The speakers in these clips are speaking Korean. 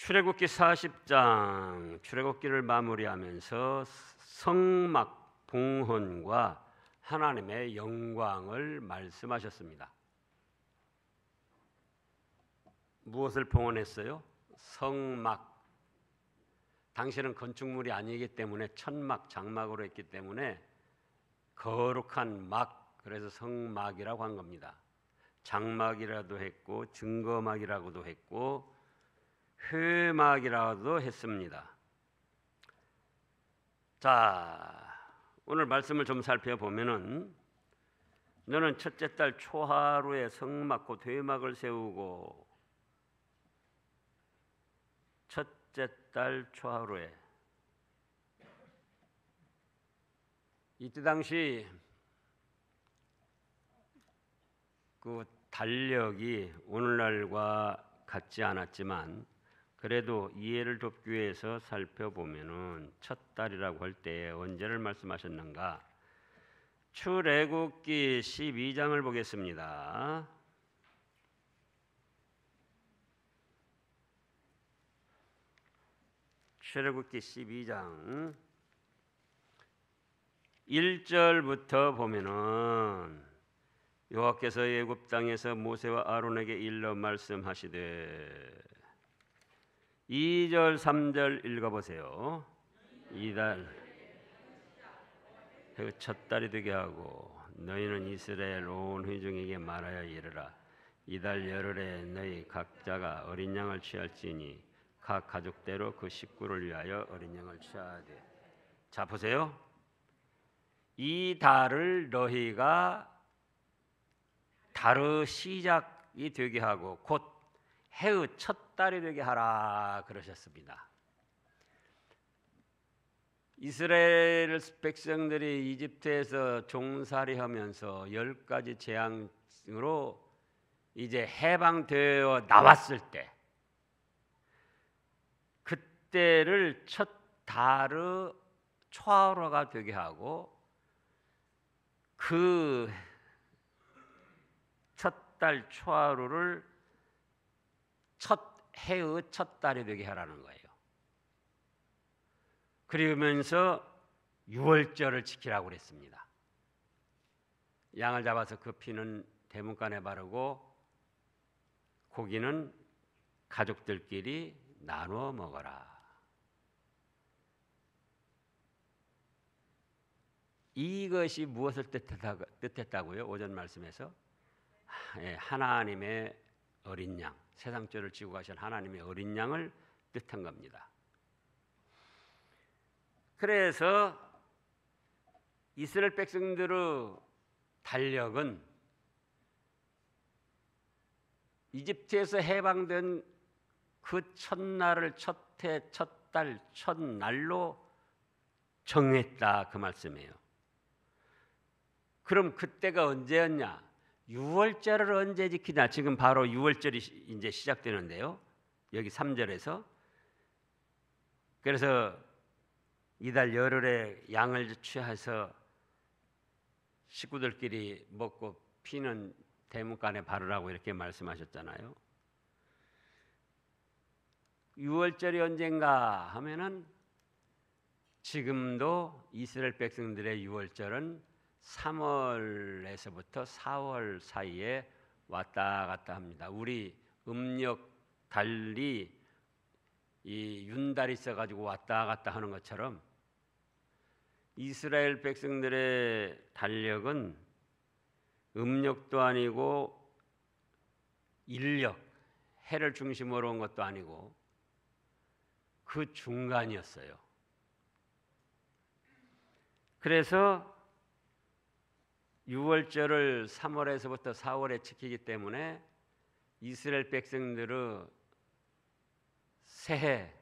출애굽기 40장 출애굽기를 마무리하면서 성막 봉헌과 하나님의 영광을 말씀하셨습니다. 무엇을 봉헌했어요? 성막. 당시에는 건축물이 아니기 때문에 천막, 장막으로 했기 때문에 거룩한 막, 그래서 성막이라고 한 겁니다. 장막이라도 했고 증거막이라고도 했고 회막이라고도 했습니다. 자, 오늘 말씀을 좀 살펴보면은 너는 첫째 달 초하루에 성막 곧 회막을 세우고 첫째 달 초하루에 이때 당시 그 달력이 오늘날과 같지 않았지만 그래도 이해를 돕기 위해서 살펴보면은 첫 달이라고 할 때 언제를 말씀하셨는가? 출애굽기 12장을 보겠습니다. 출애굽기 12장 1절부터 보면은 여호와께서 애굽 땅에서 모세와 아론에게 일러 말씀하시되 2절 3절 읽어보세요. 이달 첫 달이 되게 하고 너희는 이스라엘 온 회중에게 말하여 이르라. 이달 열흘에 너희 각자가 어린 양을 취할지니 각 가족대로 그 식구를 위하여 어린 양을 취하되. 자 보세요. 이 달을 너희가 달의 시작이 되게 하고 곧 해의 첫 달이 되게 하라 그러셨습니다. 이스라엘 백성들이 이집트에서 종살이하면서 10가지 재앙으로 이제 해방되어 나왔을 때 그때를 첫 달의 초하루가 되게 하고 그 첫 달 초하루를 첫 해의 첫 달이 되게 하라는 거예요. 그러면서 유월절을 지키라고 그랬습니다. 양을 잡아서 그 피는 대문간에 바르고 고기는 가족들끼리 나누어 먹어라. 이것이 무엇을 뜻했다고요? 오전 말씀에서 하나님의 어린 양, 세상 죄를 지고 가신 하나님의 어린 양을 뜻한 겁니다. 그래서 이스라엘 백성들의 달력은 이집트에서 해방된 그 첫날을 첫해, 첫달, 첫날로 정했다 그 말씀이에요. 그럼 그때가 언제였냐? 유월절을 언제 지키냐? 지금 바로 유월절이 이제 시작되는데요. 여기 3절에서 그래서 이달 열흘에 양을 취해서 식구들끼리 먹고 피는 대문간에 바르라고 이렇게 말씀하셨잖아요. 유월절이 언젠가 하면은 지금도 이스라엘 백성들의 유월절은 3월에서부터 4월 사이에 왔다 갔다 합니다. 우리 음력 달리 이 윤달이 있어가지고 왔다 갔다 하는 것처럼 이스라엘 백성들의 달력은 음력도 아니고 인력, 해를 중심으로 온 것도 아니고 그 중간이었어요. 그래서 유월절을 3월에서부터 4월에 지키기 때문에 이스라엘 백성들의 새해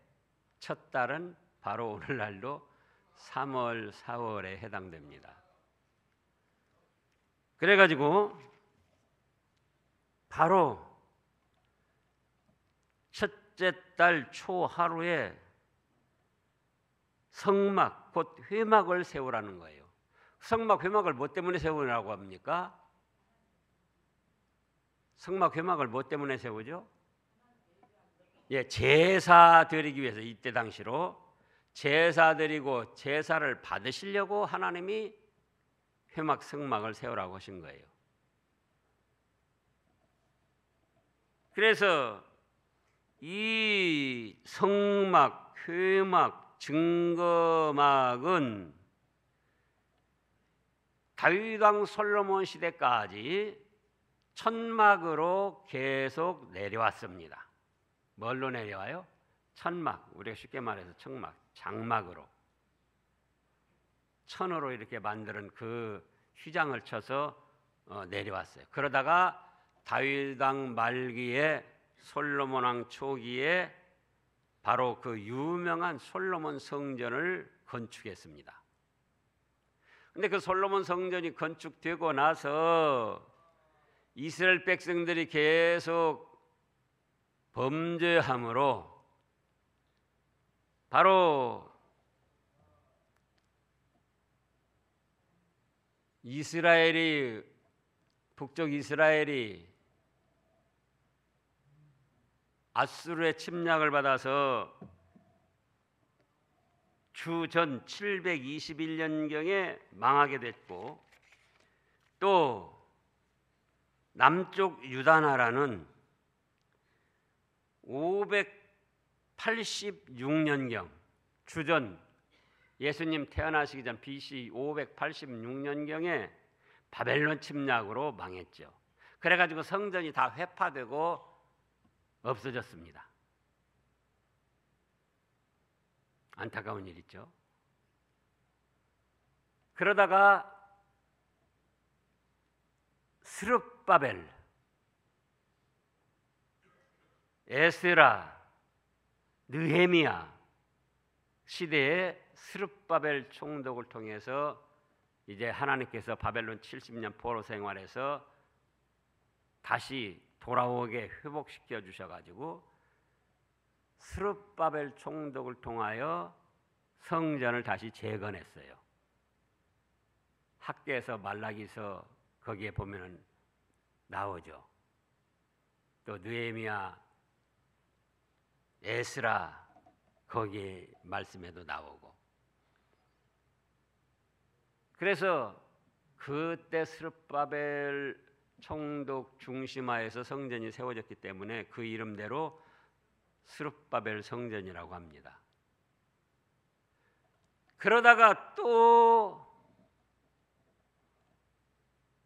첫 달은 바로 오늘날로 3월, 4월에 해당됩니다. 그래가지고 바로 첫째 달 초하루에 성막 곧 회막을 세우라는 거예요. 성막 회막을 뭐 때문에 세우라고 합니까? 성막 회막을 뭐 때문에 세우죠? 예, 제사 드리기 위해서 이때 당시로 제사 드리고 제사를 받으시려고 하나님이 회막 성막을 세우라고 하신 거예요. 그래서 이 성막, 회막, 증거막은 다윗 왕 솔로몬 시대까지 천막으로 계속 내려왔습니다. 뭘로 내려와요? 천막, 우리가 쉽게 말해서 천막, 장막으로 천으로 이렇게 만드는 그 휘장을 쳐서 내려왔어요. 그러다가 다윗 왕 말기에 솔로몬 왕 초기에 바로 그 유명한 솔로몬 성전을 건축했습니다. 근데 그 솔로몬 성전이 건축되고 나서 이스라엘 백성들이 계속 범죄함으로 바로 북쪽 이스라엘이 아수르의 침략을 받아서 주전 721년경에 망하게 됐고, 또 남쪽 유다 나라는 586년경, 주전 예수님 태어나시기 전 BC 586년경에 바벨론 침략으로 망했죠. 그래가지고 성전이 다 회파되고 없어졌습니다. 안타까운 일이죠. 그러다가 스룹바벨, 에스라, 느헤미야 시대의 스룹바벨 총독을 통해서 이제 하나님께서 바벨론 70년 포로 생활에서 다시 돌아오게 회복시켜 주셔가지고 스룹바벨 총독을 통하여 성전을 다시 재건했어요. 학계에서 말라기서 거기에 보면은 나오죠. 또 느헤미야, 에스라 거기에 말씀에도 나오고. 그래서 그때 스룹바벨 총독 중심하에서 성전이 세워졌기 때문에 그 이름대로 스룹바벨 성전이라고 합니다. 그러다가 또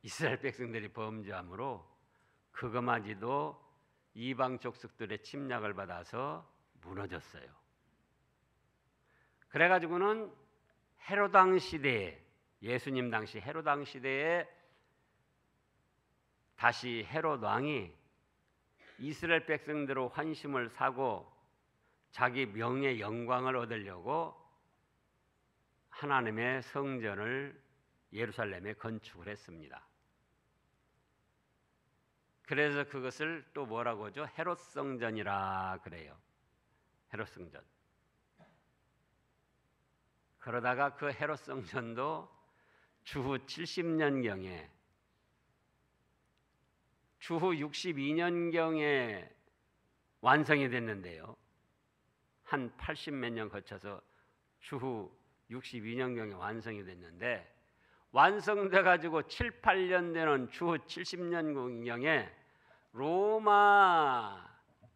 이스라엘 백성들이 범죄함으로 그것마저도 이방 족속들의 침략을 받아서 무너졌어요. 그래가지고는 헤로당 시대에, 예수님 당시 헤로당 시대에 다시 헤롯 왕이 이스라엘 백성들로 환심을 사고 자기 명예 영광을 얻으려고 하나님의 성전을 예루살렘에 건축을 했습니다. 그래서 그것을 또 뭐라고 하죠? 헤롯 성전이라 그래요. 헤롯 성전. 그러다가 그 헤롯 성전도 주후 70년경에, 주후 62년경에 완성이 됐는데요. 한 80몇 년 거쳐서 주후 62년경에 완성이 됐는데, 완성돼 가지고 7, 8년 되는 주후 70년경에 로마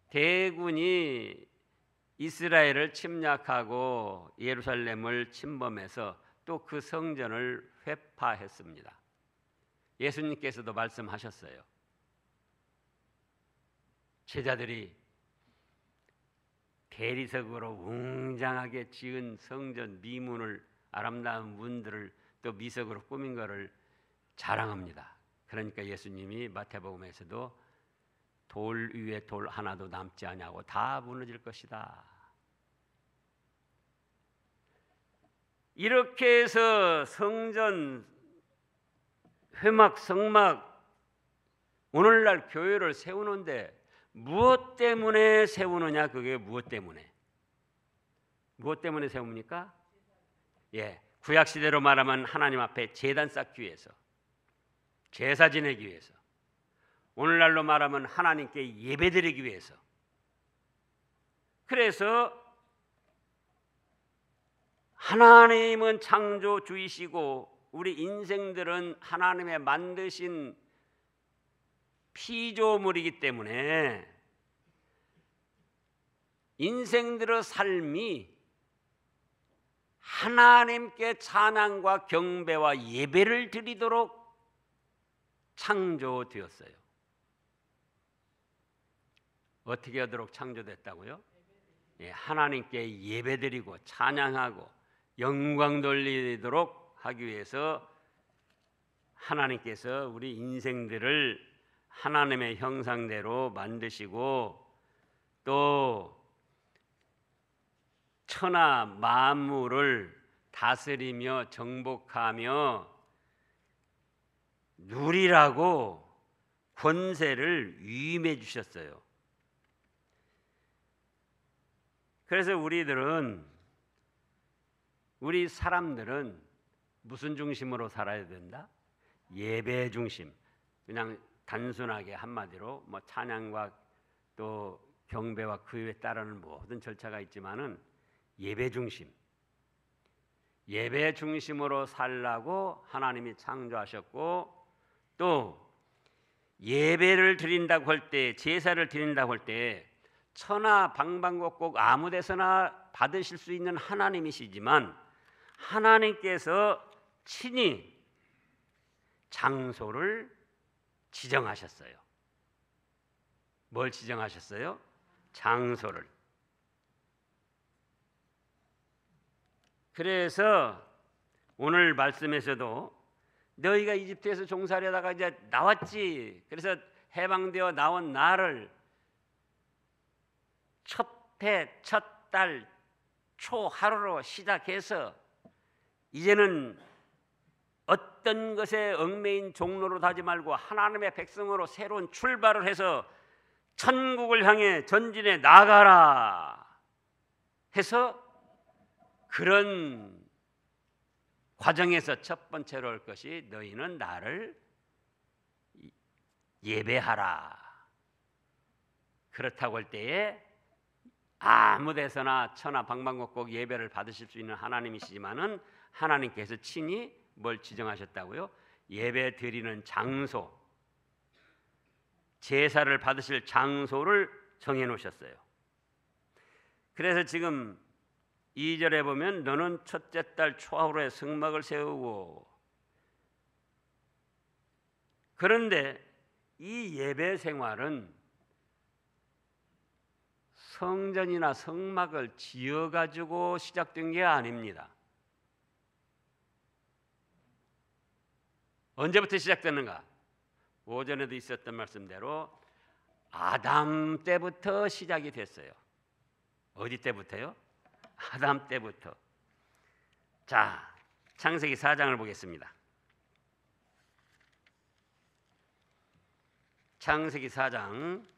대군이 이스라엘을 침략하고 예루살렘을 침범해서 또 그 성전을 회파했습니다. 예수님께서도 말씀하셨어요. 제자들이 대리석으로 웅장하게 지은 성전 미문을, 아름다운 문들을 또 미석으로 꾸민 것을 자랑합니다. 그러니까 예수님이 마태복음에서도 돌 위에 돌 하나도 남지 아니하고 다 무너질 것이다. 이렇게 해서 성전, 회막, 성막, 오늘날 교회를 세우는데 무엇 때문에 세우느냐? 그게 무엇 때문에? 무엇 때문에 세웁니까? 예, 구약 시대로 말하면 하나님 앞에 제단 쌓기 위해서, 제사 지내기 위해서. 오늘날로 말하면 하나님께 예배드리기 위해서. 그래서 하나님은 창조주이시고 우리 인생들은 하나님의 만드신 피조물이기 때문에 인생들의 삶이 하나님께 찬양과 경배와 예배를 드리도록 창조되었어요. 어떻게 하도록 창조됐다고요? 예, 하나님께 예배드리고 찬양하고 영광 돌리도록 하기 위해서 하나님께서 우리 인생들을 하나님의 형상대로 만드시고 또 천하 만물을 다스리며 정복하며 누리라고 권세를 위임해 주셨어요. 그래서 우리 사람들은 무슨 중심으로 살아야 된다? 예배 중심. 그냥 단순하게 한마디로 뭐 찬양과 또 경배와 그 위에 따르는 모든 절차가 있지만은 예배 중심. 예배 중심으로 살라고 하나님이 창조하셨고 또 예배를 드린다고 할 때, 제사를 드린다고 할 때 천하 방방곡곡 아무 데서나 받으실 수 있는 하나님이시지만 하나님께서 친히 장소를 지정하셨어요. 뭘 지정하셨어요? 장소를. 그래서 오늘 말씀에서도 너희가 이집트에서 종살이하다가 이제 나왔지. 그래서 해방되어 나온 나를 첫 해, 첫 달, 초 하루로 시작해서 이제는 어떤 것에 얽매인 종로로 가지 말고 하나님의 백성으로 새로운 출발을 해서 천국을 향해 전진해 나가라 해서 그런 과정에서 첫 번째로 할 것이 너희는 나를 예배하라. 그렇다고 할 때에 아무 데서나 천하 방방곡곡 예배를 받으실 수 있는 하나님이시지만은 하나님께서 친히 뭘 지정하셨다고요? 예배 드리는 장소, 제사를 받으실 장소를 정해 놓으셨어요. 그래서 지금 2절에 보면 너는 첫째 달 초하루에 성막을 세우고, 그런데 이 예배 생활은 성전이나 성막을 지어가지고 시작된 게 아닙니다. 언제부터 시작됐는가? 오전에도 있었던 말씀대로 아담 때부터 시작이 됐어요. 어디 때부터요? 아담 때부터. 자, 창세기 4장을 보겠습니다. 창세기 4장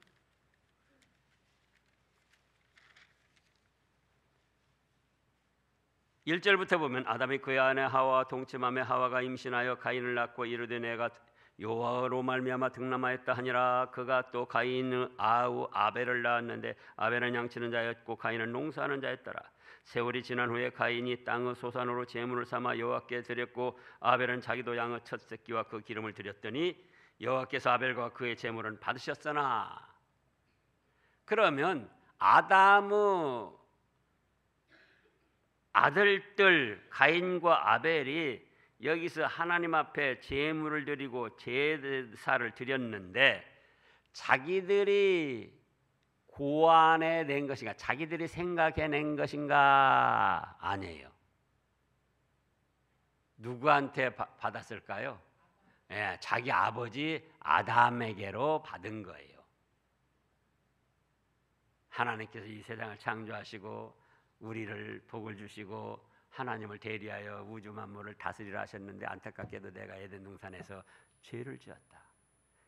1절부터 보면 아담이 그의 아내 하와와 동침하며 하와가 임신하여 가인을 낳고 이르되 내가 여호와로 말미암아 등남하였다 하니라. 그가 또 가인의 아우 아벨을 낳았는데 아벨은 양치는 자였고 가인은 농사하는 자였더라. 세월이 지난 후에 가인이 땅의 소산으로 제물을 삼아 여호와께 드렸고 아벨은 자기도 양의 첫 새끼와 그 기름을 드렸더니 여호와께서 아벨과 그의 제물은 받으셨으나. 그러면 아담의 아들들 가인과 아벨이 여기서 하나님 앞에 제물을 드리고 제사를 드렸는데 자기들이 고안해낸 것인가, 자기들이 생각해낸 것인가? 아니에요. 누구한테 받았을까요? 예, 자기 아버지 아담에게로 받은 거예요. 하나님께서 이 세상을 창조하시고 우리를 복을 주시고 하나님을 대리하여 우주 만물을 다스리라 하셨는데 안타깝게도 내가 에덴 동산에서 죄를 지었다.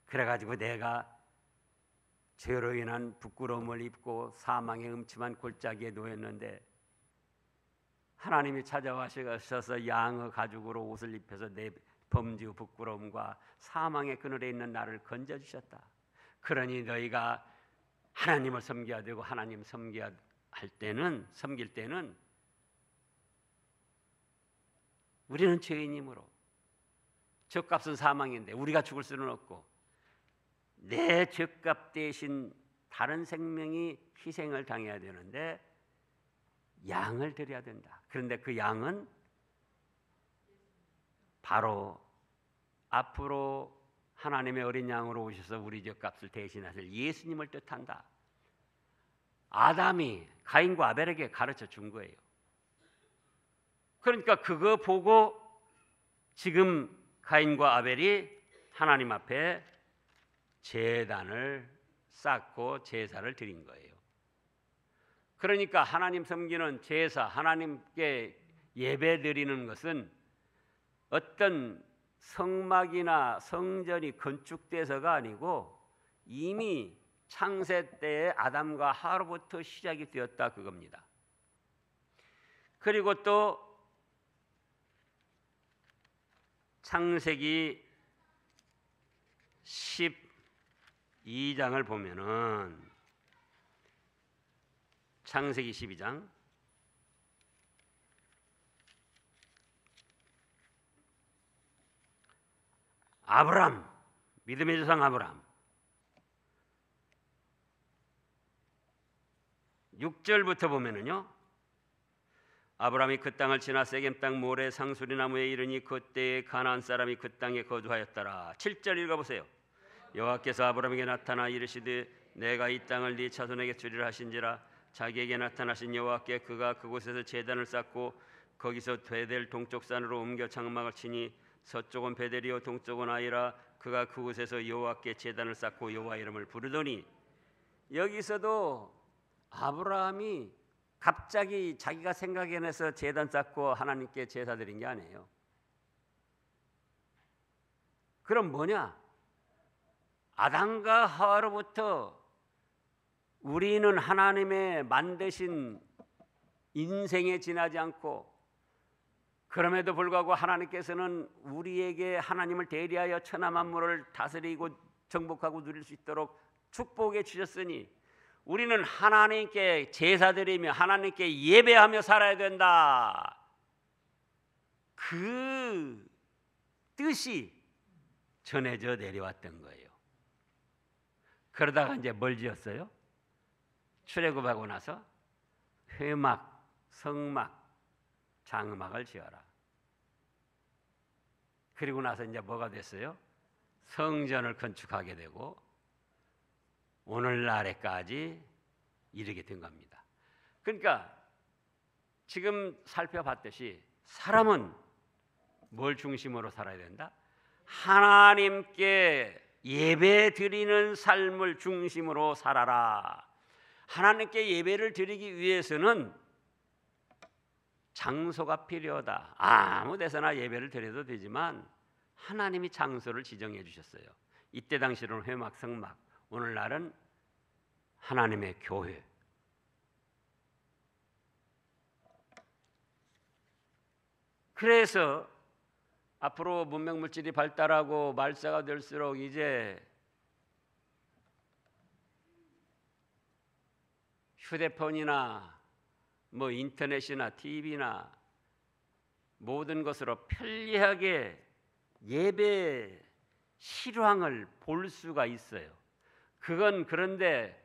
그래가지고 내가 죄로 인한 부끄러움을 입고 사망의 음침한 골짜기에 놓였는데 하나님이 찾아와셔서 양의 가죽으로 옷을 입혀서 내 범죄의 부끄러움과 사망의 그늘에 있는 나를 건져주셨다. 그러니 너희가 하나님을 섬겨야 되고 하나님 섬겨야 때는, 섬길 때는 우리는 죄인이므로 죗값은 사망인데 우리가 죽을 수는 없고 내 죄값 대신 다른 생명이 희생을 당해야 되는데 양을 드려야 된다. 그런데 그 양은 바로 앞으로 하나님의 어린 양으로 오셔서 우리 죄값을 대신하실 예수님을 뜻한다. 아담이 가인과 아벨에게 가르쳐 준 거예요. 그러니까 그거 보고 지금 가인과 아벨이 하나님 앞에 제단을 쌓고 제사를 드린 거예요. 그러니까 하나님 섬기는 제사, 하나님께 예배 드리는 것은 어떤 성막이나 성전이 건축돼서가 아니고 이미 창세 때에 아담과 하로부터 시작이 되었다 그겁니다. 그리고 또 창세기 12장을 보면은 창세기 12장 아브람, 믿음의 조상 아브람 6절부터 보면은요, 아브람이 그 땅을 지나 세겜 땅 모래 상수리 나무에 이르니 그때에 가나안 사람이 그 땅에 거주하였더라. 7절 읽어보세요. 여호와께서 아브람에게 나타나 이르시되 내가 이 땅을 네 자손에게 주리라 하신지라. 자기에게 나타나신 여호와께 그가 그곳에서 제단을 쌓고 거기서 베델 동쪽 산으로 옮겨 장막을 치니 서쪽은 베델이요 동쪽은 아이라. 그가 그곳에서 여호와께 제단을 쌓고 여호와 이름을 부르더니, 여기서도 아브라함이 갑자기 자기가 생각해내서 제단 쌓고 하나님께 제사 드린 게 아니에요. 그럼 뭐냐? 아담과 하와로부터 우리는 하나님의 만드신 인생에 지나지 않고, 그럼에도 불구하고 하나님께서는 우리에게 하나님을 대리하여 천하 만물을 다스리고 정복하고 누릴 수 있도록 축복해 주셨으니 우리는 하나님께 제사드리며 하나님께 예배하며 살아야 된다. 그 뜻이 전해져 내려왔던 거예요. 그러다가 이제 뭘 지었어요? 출애굽하고 나서 회막, 성막, 장막을 지어라. 그리고 나서 이제 뭐가 됐어요? 성전을 건축하게 되고 오늘날에까지 이르게 된 겁니다. 그러니까 지금 살펴봤듯이 사람은 뭘 중심으로 살아야 된다? 하나님께 예배 드리는 삶을 중심으로 살아라. 하나님께 예배를 드리기 위해서는 장소가 필요하다. 아무 데서나 예배를 드려도 되지만 하나님이 장소를 지정해 주셨어요. 이때 당시로는 회막, 성막, 오늘날은 하나님의 교회. 그래서 앞으로 문명물질이 발달하고 말세가 될수록 이제 휴대폰이나 뭐 인터넷이나 TV나 모든 것으로 편리하게 예배 실황을 볼 수가 있어요. 그건 그런데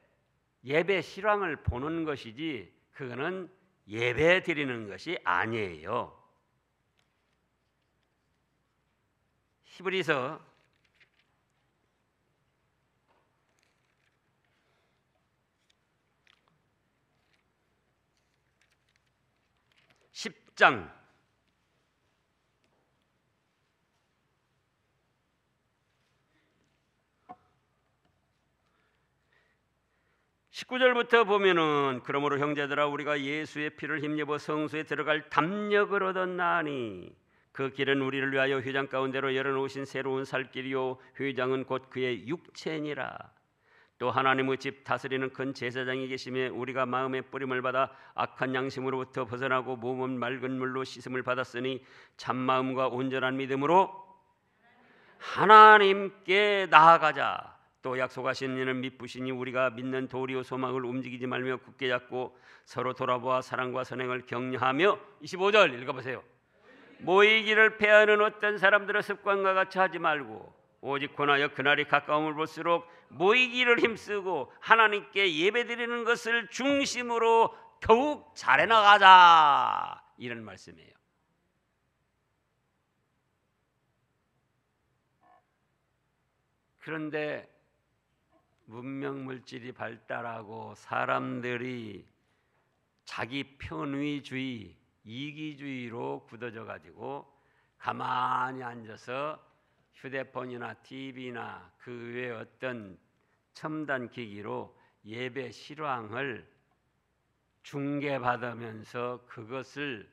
예배 실황을 보는 것이지 그거는 예배 드리는 것이 아니에요. 히브리서 10장 19절부터 보면은 그러므로 형제들아 우리가 예수의 피를 힘입어 성소에 들어갈 담력을 얻었나니 그 길은 우리를 위하여 휘장 가운데로 열어놓으신 새로운 살 길이요 휘장은 곧 그의 육체니라. 또 하나님의 집 다스리는 큰 제사장이 계심에 우리가 마음의 뿌림을 받아 악한 양심으로부터 벗어나고 몸은 맑은 물로 씻음을 받았으니 참마음과 온전한 믿음으로 하나님께 나아가자. 또 약속하신 이는 미쁘시니 우리가 믿는 도리요 소망을 움직이지 말며 굳게 잡고 서로 돌아보아 사랑과 선행을 격려하며 25절 읽어보세요. 모이기를 패하는 어떤 사람들의 습관과 같이 하지 말고 오직 권하여 그날이 가까움을 볼수록 모이기를 힘쓰고 하나님께 예배드리는 것을 중심으로 더욱 잘해나가자, 이런 말씀이에요. 그런데 문명물질이 발달하고 사람들이 자기 편의주의, 이기주의로 굳어져 가지고 가만히 앉아서 휴대폰이나 TV나 그 외 어떤 첨단 기기로 예배 실황을 중계받으면서 그것을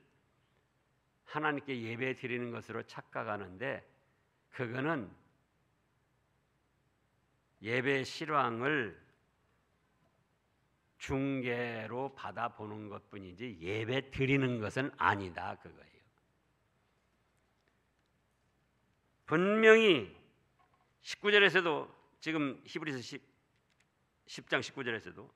하나님께 예배 드리는 것으로 착각하는데, 그거는 예배 실황을 중계로 받아보는 것뿐이지 예배 드리는 것은 아니다, 그거예요. 분명히 19절에서도, 지금 히브리서 10장 19절에서도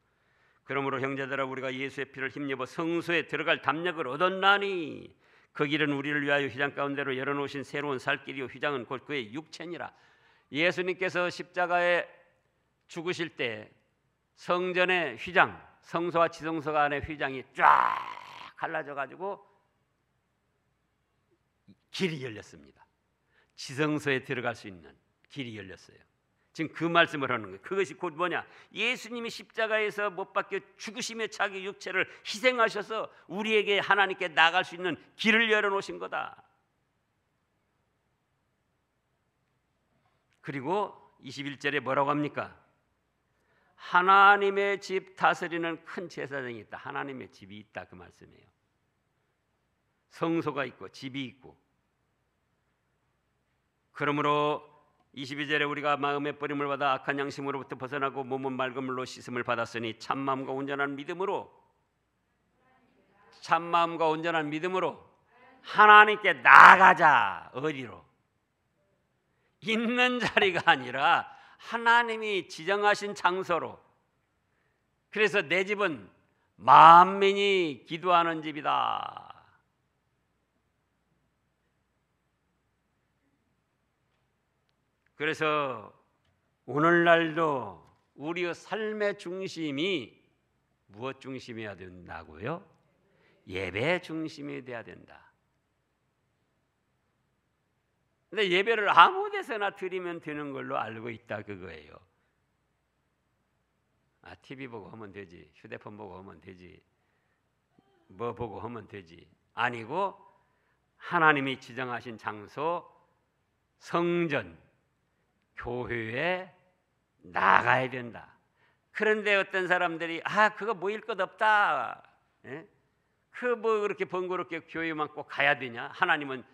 그러므로 형제들아 우리가 예수의 피를 힘입어 성소에 들어갈 담력을 얻었나니 그 길은 우리를 위하여 휘장 가운데로 열어놓으신 새로운 살 길이요 휘장은 곧 그의 육체니라. 예수님께서 십자가에 죽으실 때 성전의 휘장, 성소와 지성소 간의 휘장이 쫙 갈라져 가지고 길이 열렸습니다. 지성소에 들어갈 수 있는 길이 열렸어요. 지금 그 말씀을 하는 거예요. 그것이 곧 뭐냐? 예수님이 십자가에서 못 박혀 죽으시며 자기 육체를 희생하셔서 우리에게 하나님께 나아갈 수 있는 길을 열어놓으신 거다. 그리고 21절에 뭐라고 합니까? 하나님의 집 다스리는 큰 제사장이 있다. 하나님의 집이 있다, 그 말씀이에요. 성소가 있고 집이 있고. 그러므로 22절에 우리가 마음의 버림을 받아 악한 양심으로부터 벗어나고 몸은 맑은 물로 씻음을 받았으니 참마음과 온전한 믿음으로 하나님께 나아가자. 어디로? 있는 자리가 아니라 하나님이 지정하신 장소로. 그래서 내 집은 만민이 기도하는 집이다. 그래서 오늘날도 우리의 삶의 중심이 무엇 중심이어야 된다고요? 예배 중심이 돼야 된다. 근데 예배를 아무 데서나 드리면 되는 걸로 알고 있다, 그거예요. TV 보고 하면 되지, 휴대폰 보고 하면 되지, 뭐 보고 하면 되지. 아니고 하나님이 지정하신 장소, 성전, 교회에 나가야 된다. 그런데 어떤 사람들이 그거 모일 것 없다. 그 뭐 그렇게 번거롭게 교회만 꼭 가야 되냐? 하나님은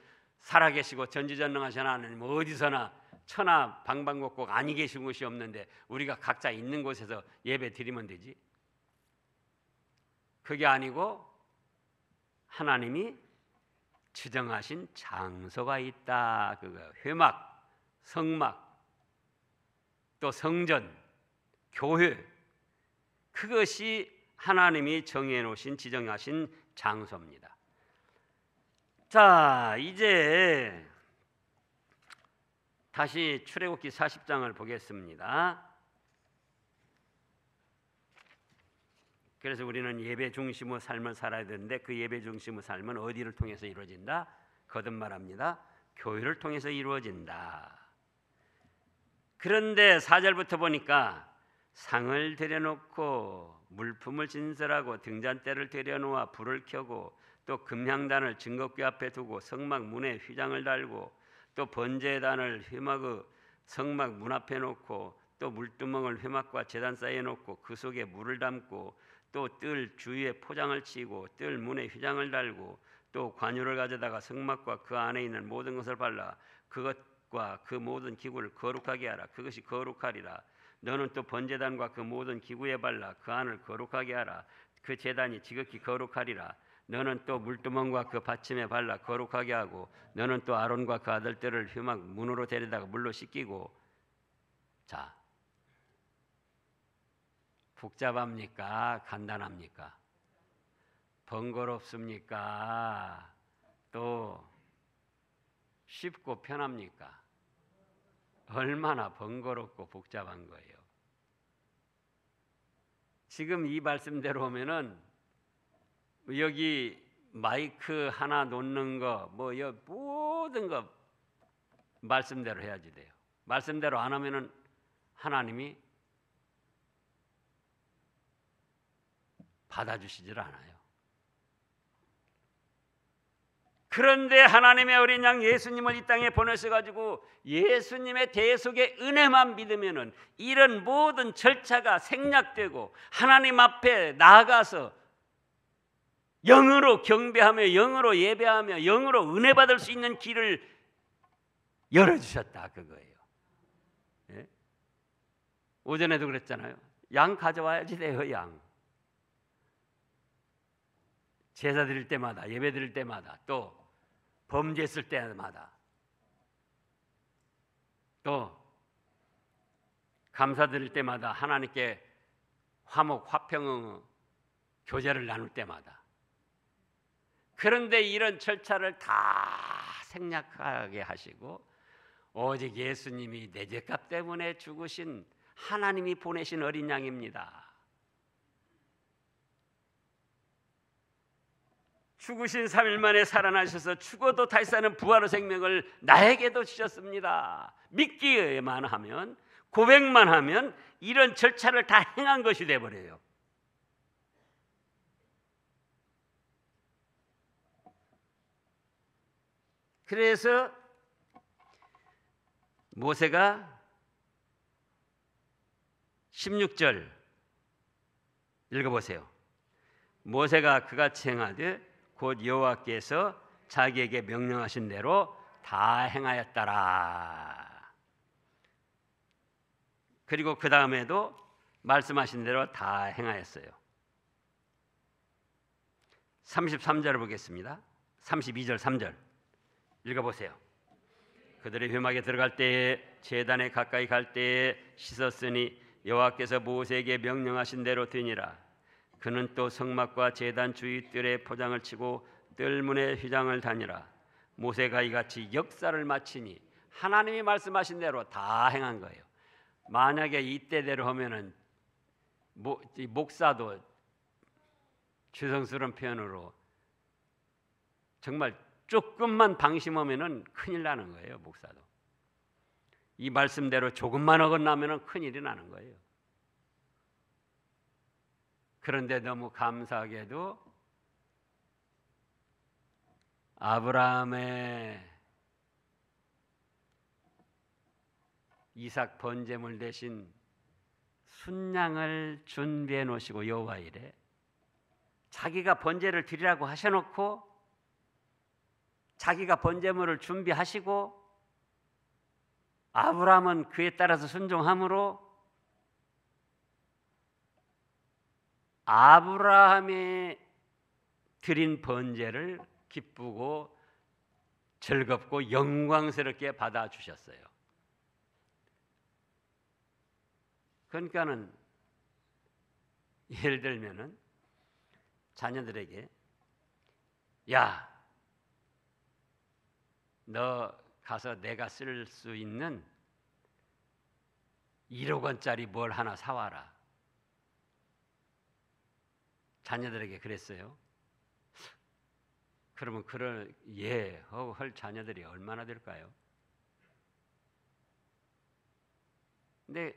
살아계시고 전지전능하신 하나님 어디서나 천하 방방곡곡 아니 계신 곳이 없는데 우리가 각자 있는 곳에서 예배 드리면 되지. 그게 아니고 하나님이 지정하신 장소가 있다. 그거예요. 회막, 성막, 또 성전, 교회, 그것이 하나님이 정해 놓으신, 지정하신 장소입니다. 자, 이제 다시 출애굽기 40장을 보겠습니다. 그래서 우리는 예배 중심의 삶을 살아야 되는데 그 예배 중심의 삶은 어디를 통해서 이루어진다? 거듭말합니다. 교회를 통해서 이루어진다. 그런데 4절부터 보니까 상을 들여놓고 물품을 진설하고 등잔대를 들여놓아 불을 켜고 또 금향단을 증거궤 앞에 두고 성막 문에 휘장을 달고 또 번제단을 회막의 성막 문 앞에 놓고 또 물두멍을 회막과 제단 사이에 놓고 그 속에 물을 담고 또 뜰 주위에 포장을 치고 뜰 문에 휘장을 달고 또 관유를 가져다가 성막과 그 안에 있는 모든 것을 발라 그것과 그 모든 기구를 거룩하게 하라. 그것이 거룩하리라. 너는 또 번제단과 그 모든 기구에 발라 그 안을 거룩하게 하라. 그 제단이 지극히 거룩하리라. 너는 또 물두멍과 그 받침에 발라 거룩하게 하고 너는 또 아론과 그 아들들을 회막 문으로 데려다가 물로 씻기고. 자, 복잡합니까? 간단합니까? 번거롭습니까? 또 쉽고 편합니까? 얼마나 번거롭고 복잡한 거예요. 지금 이 말씀대로 오면은 여기 마이크 하나 놓는 거, 뭐 모든 거 말씀대로 해야지 돼요. 말씀대로 안 하면은 하나님이 받아주시질 않아요. 그런데 하나님의 어린 양 예수님을 이 땅에 보내셔가지고 예수님의 대속의 은혜만 믿으면은 이런 모든 절차가 생략되고 하나님 앞에 나아가서 영으로 경배하며 영으로 예배하며 영으로 은혜 받을 수 있는 길을 열어주셨다 그거예요. 예? 오전에도 그랬잖아요. 양 가져와야지 돼요. 양. 제사 드릴 때마다, 예배 드릴 때마다, 또 범죄했을 때마다, 또 감사 드릴 때마다, 하나님께 화목, 화평, 교제를 나눌 때마다. 그런데 이런 절차를 다 생략하게 하시고 오직 예수님이 내 죄값 때문에 죽으신 하나님이 보내신 어린 양입니다. 죽으신 3일 만에 살아나셔서 죽어도 다시 사는 부활의 생명을 나에게도 주셨습니다. 믿기만 하면, 고백만 하면 이런 절차를 다 행한 것이 되어버려요. 그래서 모세가 16절 읽어보세요. 모세가 그같이 행하되 곧 여호와께서 자기에게 명령하신 대로 다 행하였더라. 그리고 그 다음에도 말씀하신 대로 다 행하였어요. 33절을 보겠습니다. 32절 3절 읽어보세요. 그들이 회막에 들어갈 때에 제단에 가까이 갈 때에 씻었으니 여호와께서 모세에게 명령하신 대로 되니라. 그는 또 성막과 제단 주위 뜰에 포장을 치고 뜰문에 휘장을 다니라. 모세가 이같이 역사를 마치니 하나님이 말씀하신 대로 다 행한 거예요. 만약에 이때대로 하면은 목사도 죄송스러운 표현으로 정말 조금만 방심하면은 큰일 나는 거예요. 목사도 이 말씀대로 조금만 어긋나면은 큰일이 나는 거예요. 그런데 너무 감사하게도 아브라함의 이삭 번제물 대신 순양을 준비해 놓으시고 여호와 이래 자기가 번제를 드리라고 하셔놓고 자기가 번제물을 준비하시고 아브라함은 그에 따라서 순종함으로 아브라함이 드린 번제를 기쁘고 즐겁고 영광스럽게 받아주셨어요. 그러니까는 예를 들면은 자녀들에게 야, 너 가서 내가 쓸 수 있는 1억 원짜리 뭘 하나 사와라. 자녀들에게 그랬어요. 그러면 할 자녀들이 얼마나 될까요? 근데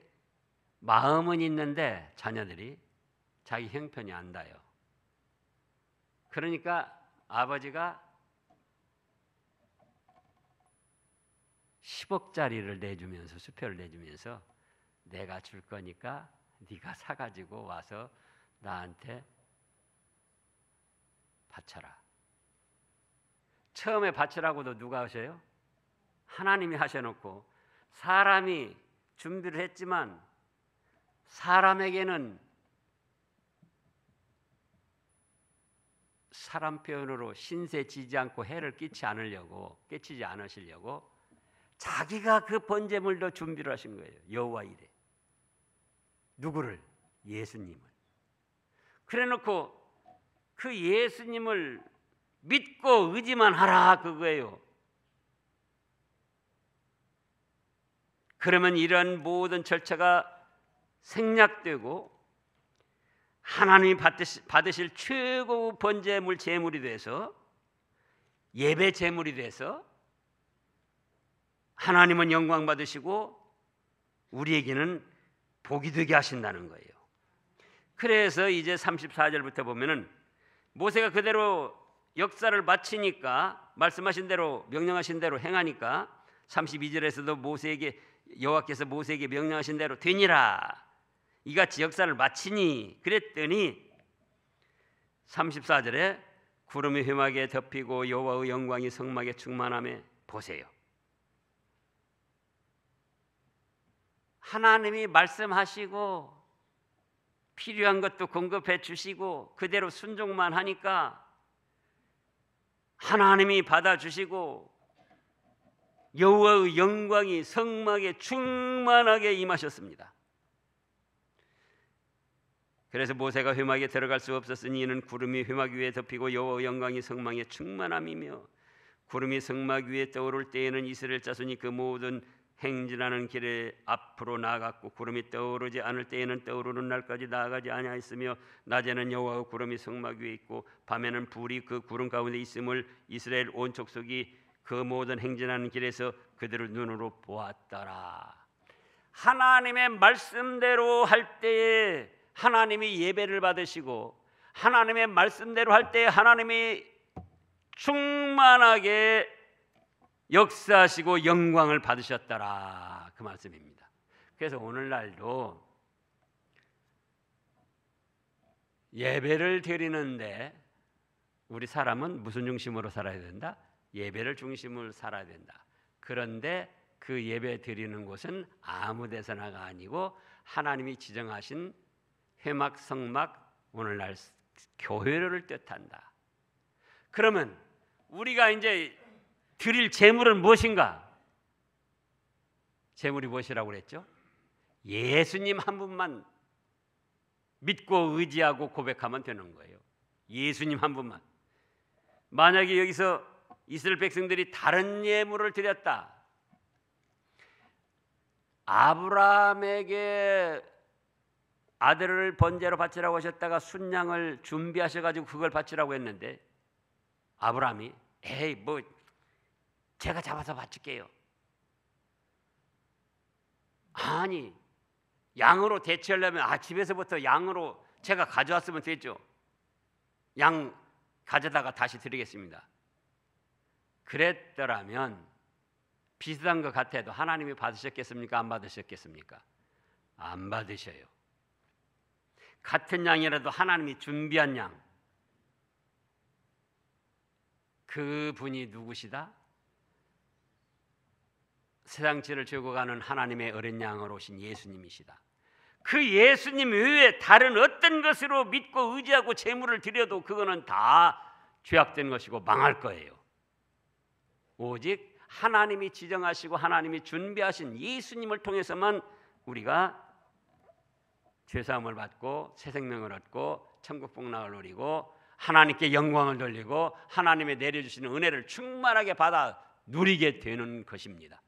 마음은 있는데 자녀들이 자기 형편이 안 닿아요. 그러니까 아버지가 10억짜리를 내주면서 수표를 내주면서 내가 줄 거니까 네가 사가지고 와서 나한테 바쳐라. 처음에 바치라고도 누가 하셔요? 하나님이 하셔놓고 사람이 준비를 했지만 사람에게는 사람 표현으로 신세 지지 않고 해를 끼치지 않으시려고 자기가 그 번제물도 준비를 하신 거예요. 여호와 이래. 누구를? 예수님을. 그래놓고 그 예수님을 믿고 의지만 하라 그거예요. 그러면 이런 모든 절차가 생략되고 하나님이 받으실 최고 번제물 제물이 돼서 예배 제물이 돼서 하나님은 영광 받으시고 우리에게는 복이 되게 하신다는 거예요. 그래서 이제 34절부터 보면은 모세가 그대로 역사를 마치니까 말씀하신 대로 명령하신 대로 행하니까 32절에서도 여호와께서 모세에게 명령하신 대로 되니라 이같이 역사를 마치니 그랬더니 34절에 구름이 회막에 덮이고 여호와의 영광이 성막에 충만함에 보세요. 하나님이 말씀하시고 필요한 것도 공급해 주시고 그대로 순종만 하니까 하나님이 받아주시고 여호와의 영광이 성막에 충만하게 임하셨습니다. 그래서 모세가 회막에 들어갈 수 없었으니 이는 구름이 회막 위에 덮이고 여호와의 영광이 성막에 충만함이며 구름이 성막 위에 떠오를 때에는 이스라엘 자손이 그 모든 행진하는 길에 앞으로 나아갔고 구름이 떠오르지 않을 때에는 떠오르는 날까지 나아가지 아니하였으며 낮에는 여호와의 구름이 성막 위에 있고 밤에는 불이 그 구름 가운데 있음을 이스라엘 온 족속이 그 모든 행진하는 길에서 그들을 눈으로 보았더라. 하나님의 말씀대로 할 때에 하나님이 예배를 받으시고 하나님의 말씀대로 할 때에 하나님이 충만하게 역사하시고 영광을 받으셨더라 그 말씀입니다. 그래서 오늘날도 예배를 드리는데 우리 사람은 무슨 중심으로 살아야 된다? 예배를 중심으로 살아야 된다. 그런데 그 예배 드리는 곳은 아무 데서나가 아니고 하나님이 지정하신 회막 성막 오늘날 교회를 뜻한다. 그러면 우리가 이제 드릴 제물은 무엇인가? 제물이 무엇이라고 그랬죠? 예수님 한 분만 믿고 의지하고 고백하면 되는 거예요. 예수님 한 분만. 만약에 여기서 이스라엘 백성들이 다른 예물을 드렸다. 아브라함에게 아들을 번제로 바치라고 하셨다가 순양을 준비하셔가지고 그걸 바치라고 했는데 아브라함이 에이 뭐 제가 잡아서 바칠게요. 아니 양으로 대체하려면 집에서부터 양으로 제가 가져왔으면 되죠. 양 가져다가 다시 드리겠습니다. 그랬더라면 비슷한 것 같아도 하나님이 받으셨겠습니까? 안 받으셨겠습니까? 안 받으셔요. 같은 양이라도 하나님이 준비한 양, 그분이 누구시다? 세상 죄를 지고 가는 하나님의 어린 양으로 오신 예수님이시다. 그 예수님 외에 다른 어떤 것으로 믿고 의지하고 제물을 드려도 그거는 다 죄악된 것이고 망할 거예요. 오직 하나님이 지정하시고 하나님이 준비하신 예수님을 통해서만 우리가 죄사함을 받고 새 생명을 얻고 천국 복락을 누리고 하나님께 영광을 돌리고 하나님의 내려주시는 은혜를 충만하게 받아 누리게 되는 것입니다.